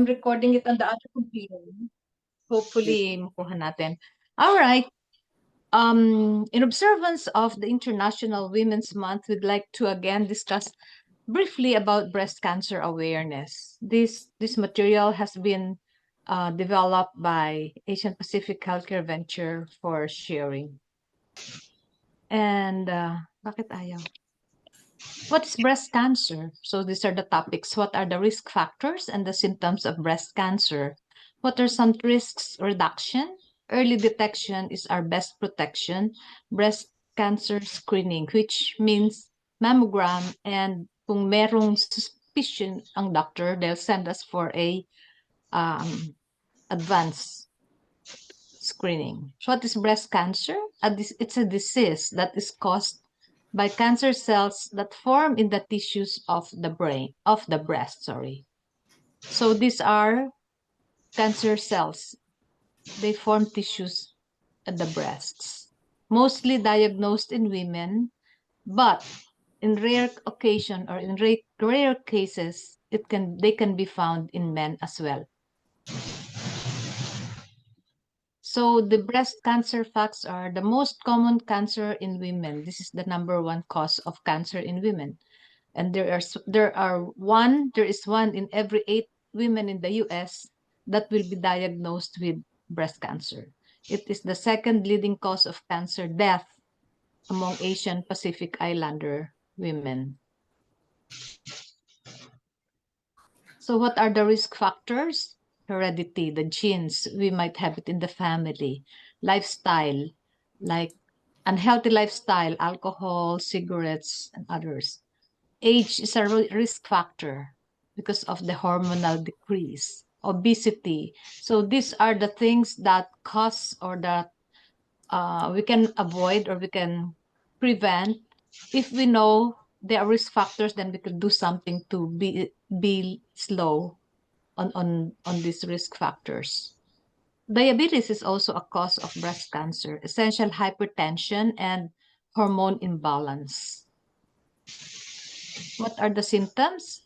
recording it on the other computer. Hopefully, makuha natin. All right. In observance of the International Women's Month, we'd like to again discuss briefly about breast cancer awareness. This material has been developed by Asian Pacific Healthcare Venture for sharing. And bakit ayaw? What is breast cancer? So these are the topics. What are the risk factors and the symptoms of breast cancer? What are some risks reduction? Early detection is our best protection. Breast cancer screening, which means mammogram, and kung merong suspicion ang doctor, they'll send us for a advanced screening. So what is breast cancer? It's a disease that is caused by cancer cells that form in the tissues of the breast, sorry. So these are cancer cells. They form tissues at the breasts. Mostly diagnosed in women, but in rare occasion or in rare cases, they can be found in men as well. So the breast cancer facts are the most common cancer in women. This is the #1 cause of cancer in women. And there is one in every 8 women in the US that will be diagnosed with breast cancer. It is the second leading cause of cancer death among Asian Pacific Islander women. So what are the risk factors? Heredity, the genes, we might have it in the family. Lifestyle, like unhealthy lifestyle, alcohol, cigarettes, and others. Age is a risk factor because of the hormonal decrease. Obesity. So these are the things that cause or that we can avoid or we can prevent. If we know there are risk factors, then we can do something to be slow on these risk factors. Diabetes is also a cause of breast cancer, essential hypertension, and hormone imbalance. What are the symptoms?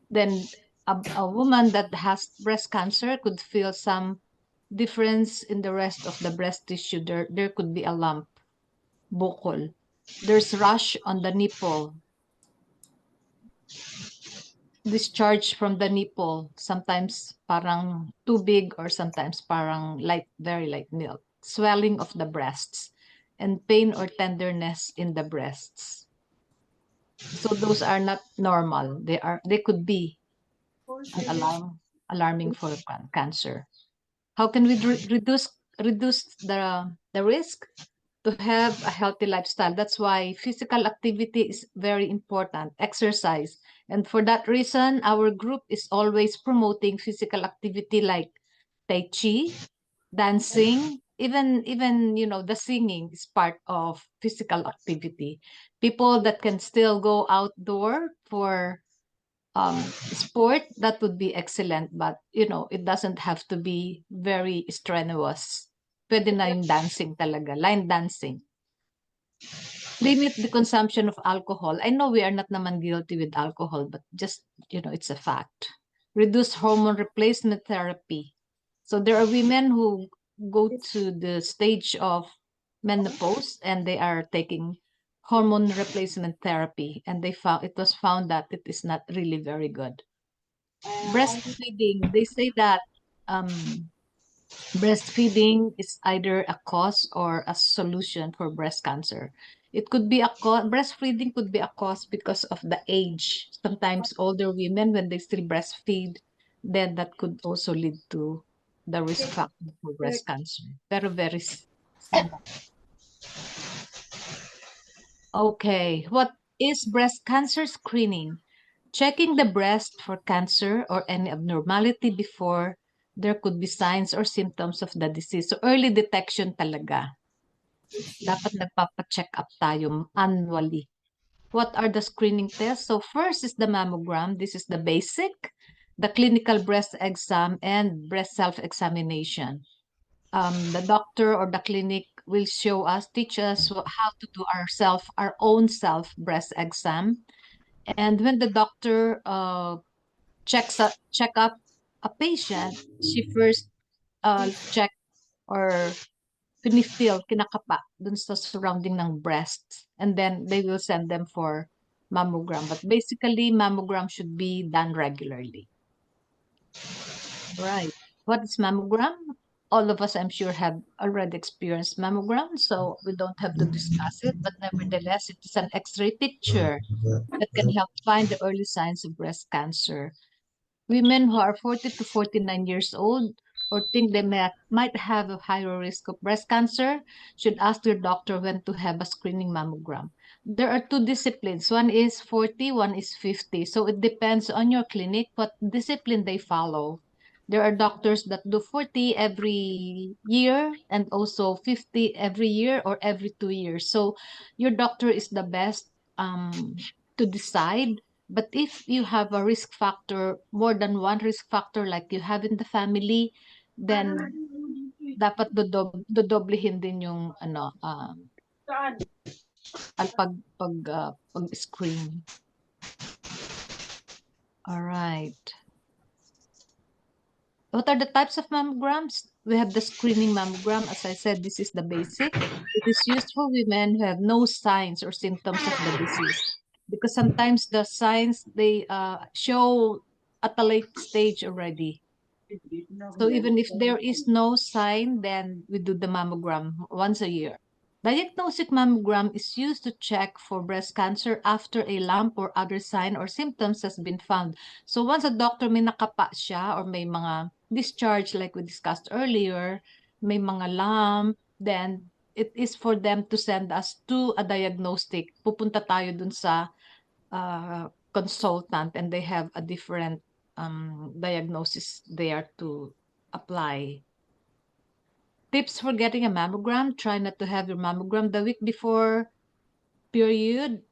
Then a woman that has breast cancer could feel some difference in the rest of the breast tissue. There could be a lump, bukol. There's rash on the nipple, discharge from the nipple, sometimes parang too big or sometimes parang light, very light milk, swelling of the breasts, and pain or tenderness in the breasts. So those are not normal. They could be an alarming for cancer. How can we reduce the risk? To have a healthy lifestyle. That's why physical activity is very important, exercise. And for that reason, our group is always promoting physical activity like Tai Chi, dancing, even the singing is part of physical activity. People that can still go outdoor for sport, that would be excellent, but it doesn't have to be very strenuous. Pwede na yung dancing talaga, line dancing. Limit the consumption of alcohol. I know we are not naman guilty with alcohol, but just, it's a fact. Reduce hormone replacement therapy. So there are women who go to the stage of menopause and they are taking hormone replacement therapy, and it was found that it is not really very good. Breastfeeding, they say that breastfeeding is either a cause or a solution for breast cancer. It could be a cause, breastfeeding could be a cause because of the age. Sometimes older women, when they still breastfeed, then that could also lead to the risk factor for breast cancer. Very, very simple. Okay, what is breast cancer screening? Checking the breast for cancer or any abnormality before there could be signs or symptoms of the disease. So early detection talaga. Dapat nagpapa-check up tayo annually. What are the screening tests? So first is the mammogram. This is the basic, the clinical breast exam, and breast self-examination. The doctor or the clinic will teach us how to do our own self breast exam. And when the doctor check up a patient, she first check or pinifeel, kinakapa dun sa surrounding ng breasts, and then they will send them for mammogram. But basically, mammogram should be done regularly. Right. What is mammogram? All of us, I'm sure, have already experienced mammogram, so we don't have to discuss it. But nevertheless, it is an X-ray picture that can help find the early signs of breast cancer. Women who are 40 to 49 years old or think they might have a higher risk of breast cancer should ask their doctor when to have a screening mammogram. There are two disciplines. One is 40, one is 50. So it depends on your clinic what discipline they follow. There are doctors that do 40 every year and also 50 every year or every 2 years. So your doctor is the best to decide. But if you have a risk factor, more than one risk factor like you have in the family, then dapat dodoblehin din yung pag-screen. All right. What are the types of mammograms? We have the screening mammogram. As I said, this is the basic. It is used for women who have no signs or symptoms of the disease. Because sometimes the signs, they show at a late stage already. So even if there is no sign, then we do the mammogram once a year. Diagnostic mammogram is used to check for breast cancer after a lump or other sign or symptoms has been found. So once a doctor may nakapa siya or may mga discharge like we discussed earlier, may mga lump, then it is for them to send us to a diagnostic. Pupunta tayo dun sa consultant and they have a different diagnosis there to apply. Tips for getting a mammogram: try not to have your mammogram the week before period.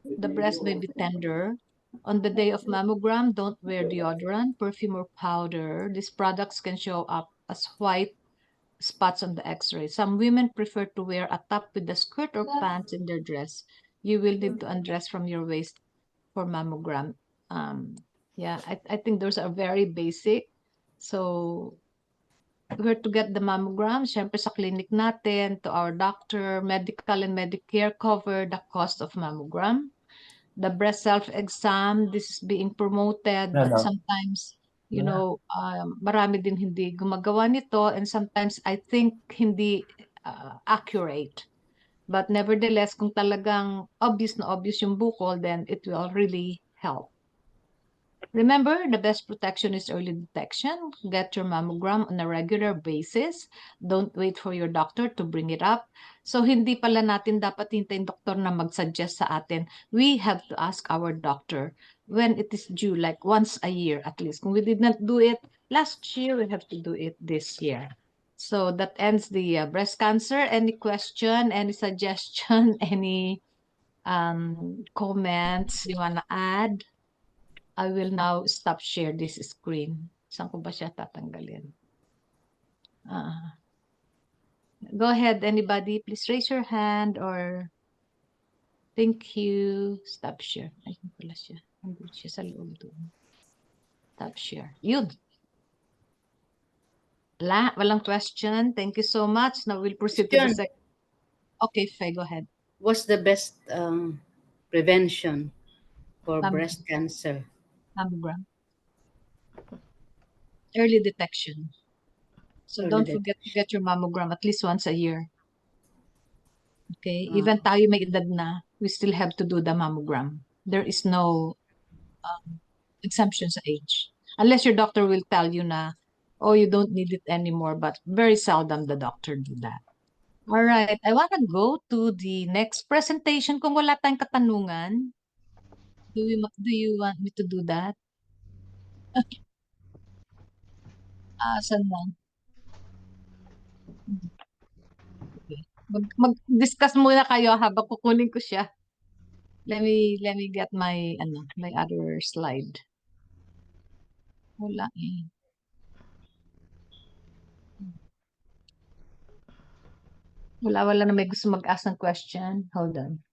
The breast may be tender. On the day of mammogram, don't wear deodorant, perfume, or powder. These products can show up as white spots on the x-ray. Some women prefer to wear a top with a skirt or pants in their dress. You will need to undress from your waist for mammogram. Yeah, I think those are very basic. So, where to get the mammogram? Siyempre sa clinic natin, to our doctor, medical and Medicare cover the cost of mammogram. The breast self-exam, this is being promoted, but sometimes, marami din hindi gumagawa nito, and sometimes I think hindi accurate. But nevertheless, kung talagang obvious na obvious yung bukol, then it will really help. Remember, the best protection is early detection. Get your mammogram on a regular basis. Don't wait for your doctor to bring it up. So, hindi pala natin dapat hintayin doktor na mag-suggest sa atin. We have to ask our doctor when it is due, like once a year at least. Kung we did not do it last year, we have to do it this year. So, that ends the breast cancer. Any question, any suggestion, any comments you want to add? I will now stop share this screen. Saan ko ba siya tatanggalin? Go ahead, anybody. Please raise your hand or thank you. Stop share. Ay, pala siya. Nandun siya sa loob doon. Stop share. Yun. Walang question. Thank you so much. Now we'll proceed to the second. Okay, Faye, go ahead. What's the best prevention for breast cancer? Mammogram. Early detection. So don't forget to get your mammogram at least once a year. Okay? Even tayo may edad na, we still have to do the mammogram. There is no exemption sa age. Unless your doctor will tell you na, oh, you don't need it anymore, but very seldom the doctor do that. All right, I want to go to the next presentation. Kung wala tayong katanungan, do you want me to do that? Saan lang? Okay. Mag-discuss muna kayo habang kukunin ko siya. Let me get my other slide. Wala eh. Wala na may gusto mag-ask ng question. Hold on.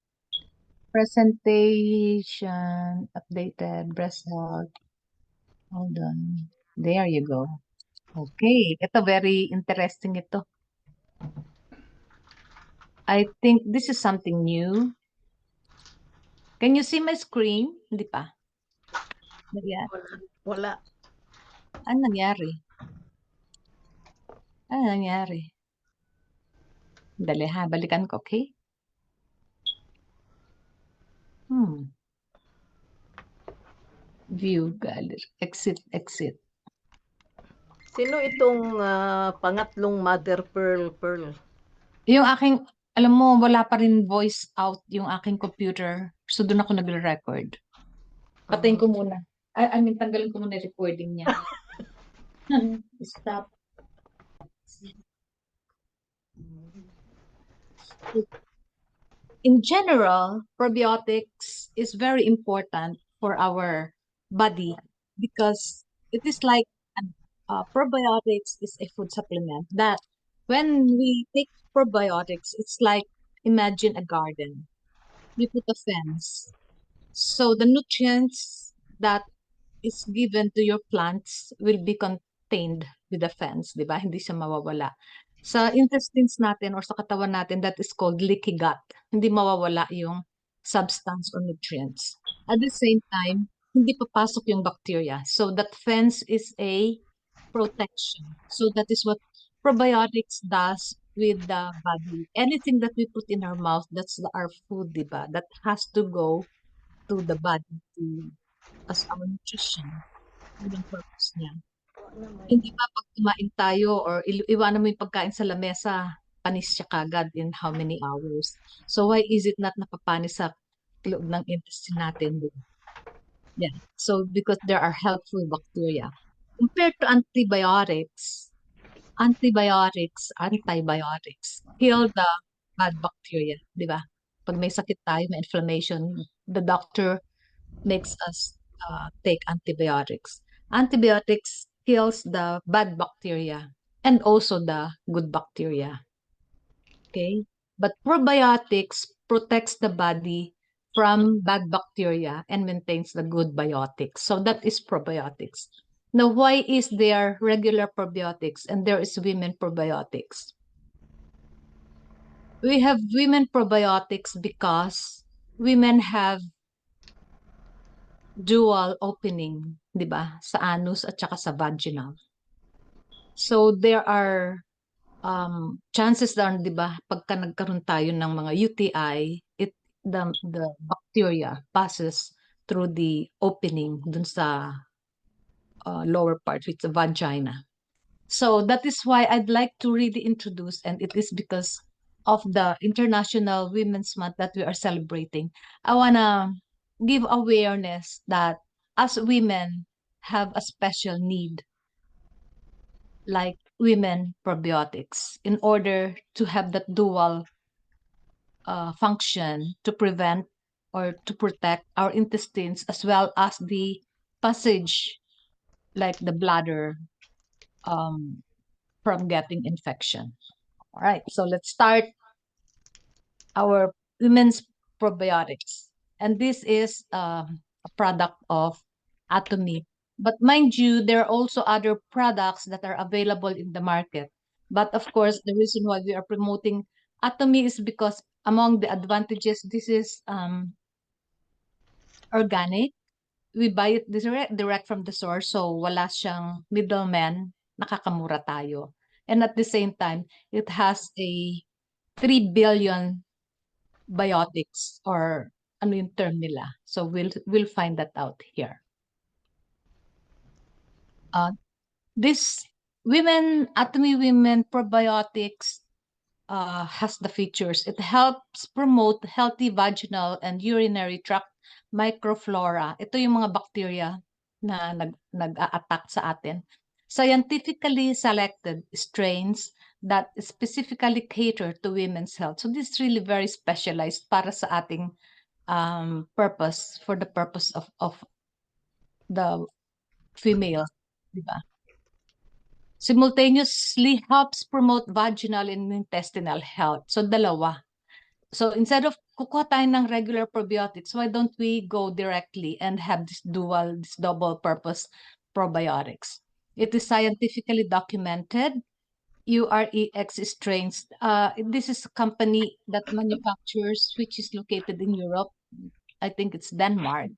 Presentation, updated, breast health. Hold on. There you go. Okay. Ito very interesting ito. I think this is something new. Can you see my screen? Hindi pa. Nangyari. Wala. Ano nangyari? Ano nangyari? Dali ha, balikan ko, okay? View gallery. Exit, exit. Sino itong pangatlong mother pearl? Yung aking, alam mo, wala pa rin voice out yung aking computer. So, doon ako nagre-record. Patayin ko muna. I mean, tanggalin ko muna yung recording niya. Stop. In general, probiotics is very important for our body because it is like probiotics is a food supplement that when we take probiotics, it's like imagine a garden. You put a fence. So the nutrients that is given to your plants will be contained with the fence, di ba? Hindi siya mawawala. Sa intestines natin or sa katawan natin, that is called leaky gut. Hindi mawawala yung substance or nutrients. At the same time, hindi papasok yung bacteria. So that fence is a protection. So that is what probiotics does with the body. Anything that we put in our mouth, that's our food, di ba? That has to go to the body to as our nutrition. Yun ang purpose niya. Hindi ba pag kumain tayo or iwanan mo yung pagkain sa lamesa, panis siya kagad in how many hours? So why is it not napapanis sa loob ng intestine natin? Yeah. So because there are helpful bacteria. Compared to antibiotics kill the bad bacteria, di ba? Pag may sakit tayo, may inflammation, the doctor makes us take antibiotics. Antibiotics kills the bad bacteria and also the good bacteria. Okay? But probiotics protects the body from bad bacteria and maintains the good biotics. So that is probiotics. Now, why is there regular probiotics and there is women probiotics? We have women probiotics because women have dual opening, 'di ba? Sa anus at saka sa vaginal. So there are chances doon, 'di ba, pagka nagkaroon tayo ng mga UTI, the bacteria passes through the opening dun sa lower part, which is the vagina. So that is why I'd like to really introduce, and it is because of the International Women's Month that we are celebrating. I wanna give awareness that as women have a special need, like women probiotics, in order to have that dual function to prevent or to protect our intestines as well as the passage, like the bladder, from getting infection. All right, so let's start our women's probiotics. And this is a product of Atomy. But mind you, there are also other products that are available in the market. But of course, the reason why we are promoting Atomy is because among the advantages, this is organic. We buy it direct from the source, so wala siyang middleman, nakakamura tayo. And at the same time, it has a 3 billion biotics or ano yung term nila. So we'll find that out here. This Atomy Women Probiotics has the features. It helps promote healthy vaginal and urinary tract microflora. Ito yung mga bacteria na nag-a-attack sa atin. Scientifically selected strains that specifically cater to women's health. So this is really very specialized para sa ating purpose, for the purpose of the female, di ba? Simultaneously helps promote vaginal and intestinal health. So dalawa. So instead of kukuha tayo ng regular probiotics, why don't we go directly and have this double purpose probiotics? It is scientifically documented. UREX strains. This is a company that manufactures, which is located in Europe. I think it's Denmark.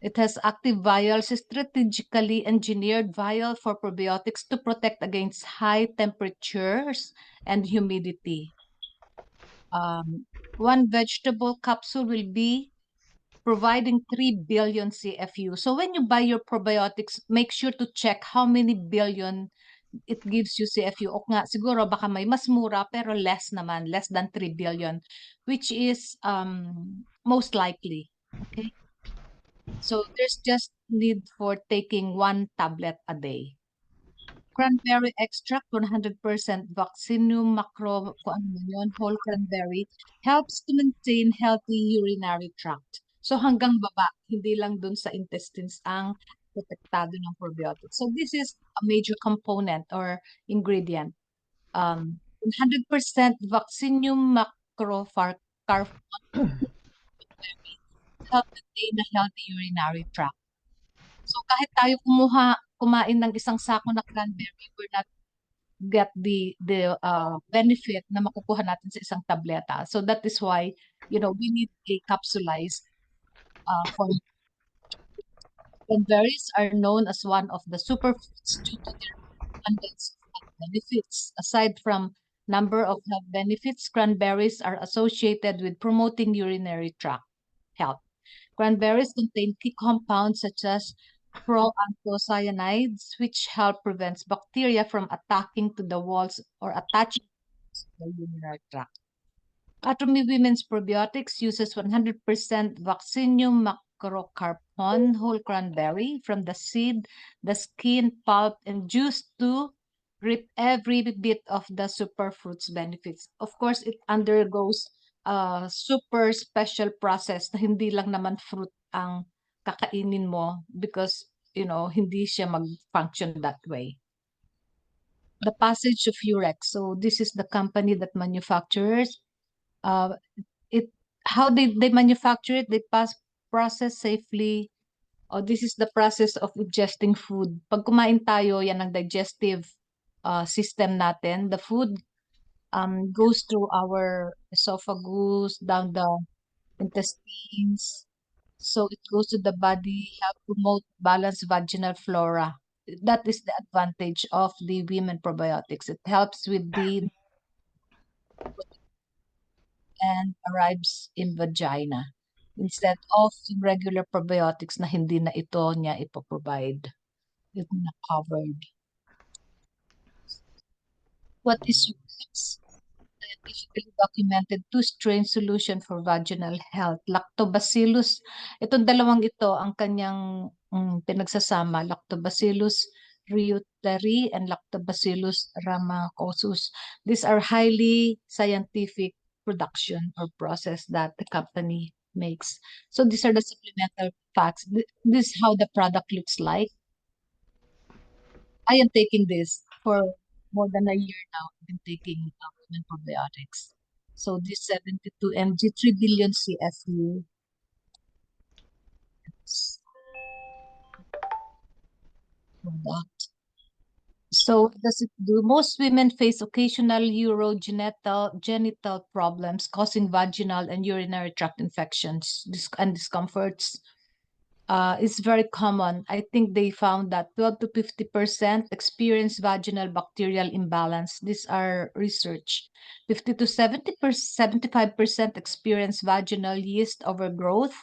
It has active vials, strategically engineered vial for probiotics to protect against high temperatures and humidity. One vegetable capsule will be providing 3 billion CFU. So when you buy your probiotics, make sure to check how many billion it gives you CFU. O nga, siguro baka may mas mura pero less naman, less than 3 billion, which is most likely. Okay. So there's just need for taking 1 tablet a day. Cranberry extract, 100% Vaccinum macro, kung ano man yun, whole cranberry, helps to maintain healthy urinary tract. So hanggang baba, hindi lang dun sa intestines ang protektado ng probiotics. So this is a major component or ingredient. 100% Vaccinum macro help maintain a healthy urinary tract. So kahit tayo kumain ng isang sako na cranberry, we're not get the benefit na makukuha natin sa isang tableta. So that is why, we need a capsulized form. Cranberries are known as one of the superfoods due to their abundance of health benefits. Aside from number of health benefits, cranberries are associated with promoting urinary tract health. Cranberries contain key compounds such as proanthocyanidins, which help prevent bacteria from attacking to the walls or attaching to the urinary tract. Atomy Women's Probiotics uses 100% Vaccinium macrocarpon whole cranberry from the seed, the skin, pulp, and juice to reap every bit of the superfruit's benefits. Of course, it undergoes a super special process na hindi lang naman fruit ang kakainin mo because, hindi siya mag-function that way. The passage of Urex. So this is the company that manufactures how they manufacture it. They process safely. This is the process of ingesting food. Pag kumain tayo, yan ang digestive system natin. The food goes through our esophagus, down the intestines. So it goes to the body, help promote balanced vaginal flora. That is the advantage of the women probiotics. It helps with the and arrives in vagina instead of regular probiotics na hindi na ito niya ipoprovide. It's not covered. What is UX? Scientifically documented 2-strain solution for vaginal health. Lactobacillus. Itong dalawang ito ang kanyang pinagsasama. Lactobacillus reuteri and Lactobacillus rhamnosus. These are highly scientific production or process that the company makes. So these are the supplemental facts. This is how the product looks like. I am taking this for more than a year now. I've been taking women probiotics. So this 72 mg, 3 billion CFU. Product. So what does it do? Most women face occasional urogenital problems causing vaginal and urinary tract infections and discomforts. It's very common. I think they found that 12 to 50% experience vaginal bacterial imbalance. These are research. 50 to 75% experience vaginal yeast overgrowth,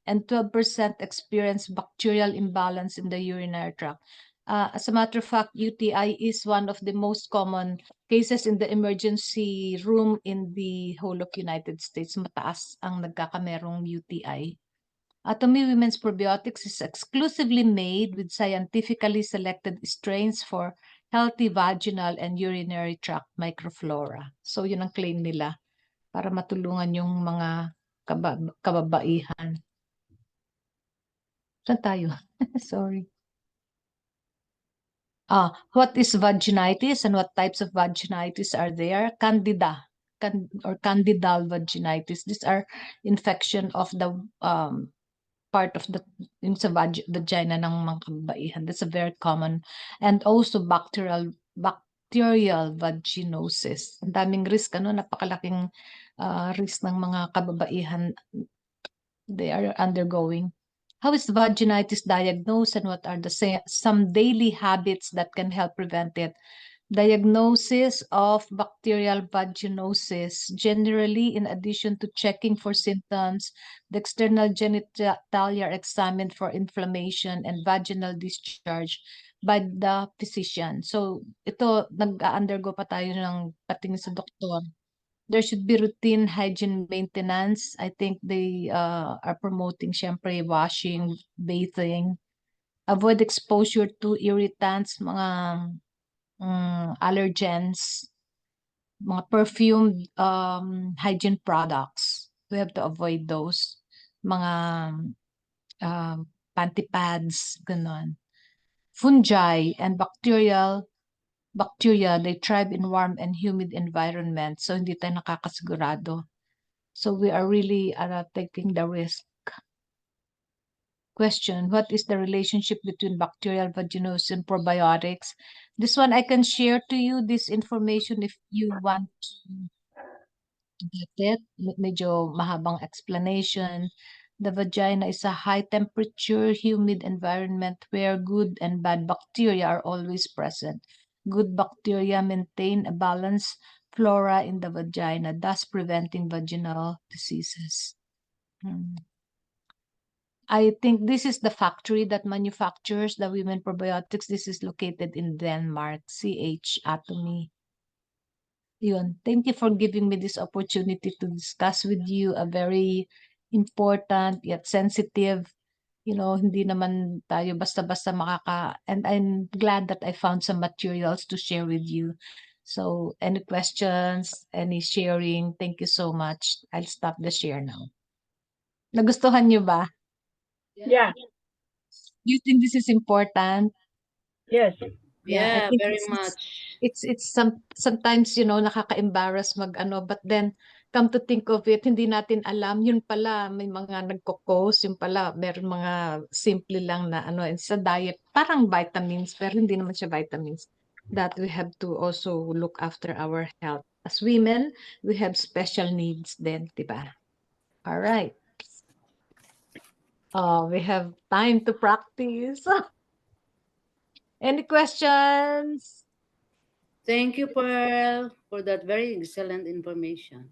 and 12% experience bacterial imbalance in the urinary tract. As a matter of fact, UTI is one of the most common cases in the emergency room in the whole of United States. Mataas ang nagkakamerong UTI. Atomy Women's Probiotics is exclusively made with scientifically selected strains for healthy vaginal and urinary tract microflora. So yun ang claim nila para matulungan yung mga kababaihan. Saan tayo? Sorry. What is vaginitis and what types of vaginitis are there? Candida or candidal vaginitis. These are infection of the part of the yung sa vagina ng mga kababaihan. That's a very common. And also bacterial vaginosis. Ang daming risk, ano, napakalaking risk ng mga kababaihan they are undergoing. How is vaginitis diagnosed and what are some daily habits that can help prevent it? Diagnosis of bacterial vaginosis. Generally, in addition to checking for symptoms, the external genitalia are examined for inflammation and vaginal discharge by the physician. So, ito, nag-undergo pa tayo ng patingin sa doktor. There should be routine hygiene maintenance. I think they are promoting syempre washing, bathing. Avoid exposure to irritants, mga allergens, mga perfumed hygiene products. We have to avoid those. Mga panty pads, ganon. Fungi and bacteria, they thrive in warm and humid environments. So, hindi tayo nakakasigurado. So, we are really taking the risk. Question, what is the relationship between bacterial vaginosis and probiotics? This one, I can share to you this information if you want to get it. Medyo mahabang explanation. The vagina is a high temperature, humid environment where good and bad bacteria are always present. Good bacteria maintain a balanced flora in the vagina, thus preventing vaginal diseases. I think this is the factory that manufactures the women probiotics. This is located in Denmark, CH Atomy. Yun. Thank you for giving me this opportunity to discuss with you a very important yet sensitive, hindi naman tayo basta-basta and I'm glad that I found some materials to share with you. So, any questions, any sharing, thank you so much. I'll stop the share now. Nagustuhan niyo ba? Yeah. Do you think this is important? Yes. Yeah, I Yeah, think very it's much. sometimes nakaka-embarrass but then come to think of it, hindi natin alam yun pala may mga nagko-cause, yun pala meron mga simple lang na and sa diet parang vitamins pero hindi naman siya vitamins that we have to also look after our health. As women, we have special needs then, diba? All right. We have time to practice. Any questions? Thank you, Pearl, for that very excellent information.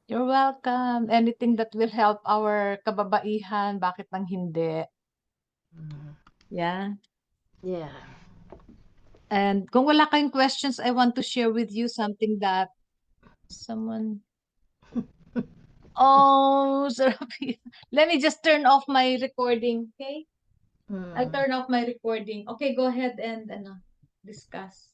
You're welcome. Anything that will help our kababaihan, bakit nang hindi? Yeah. Yeah. And kung wala kayong questions, I want to share with you something that someone... Oh, Serapi. Let me just turn off my recording, okay? I'll turn off my recording. Okay, go ahead and discuss.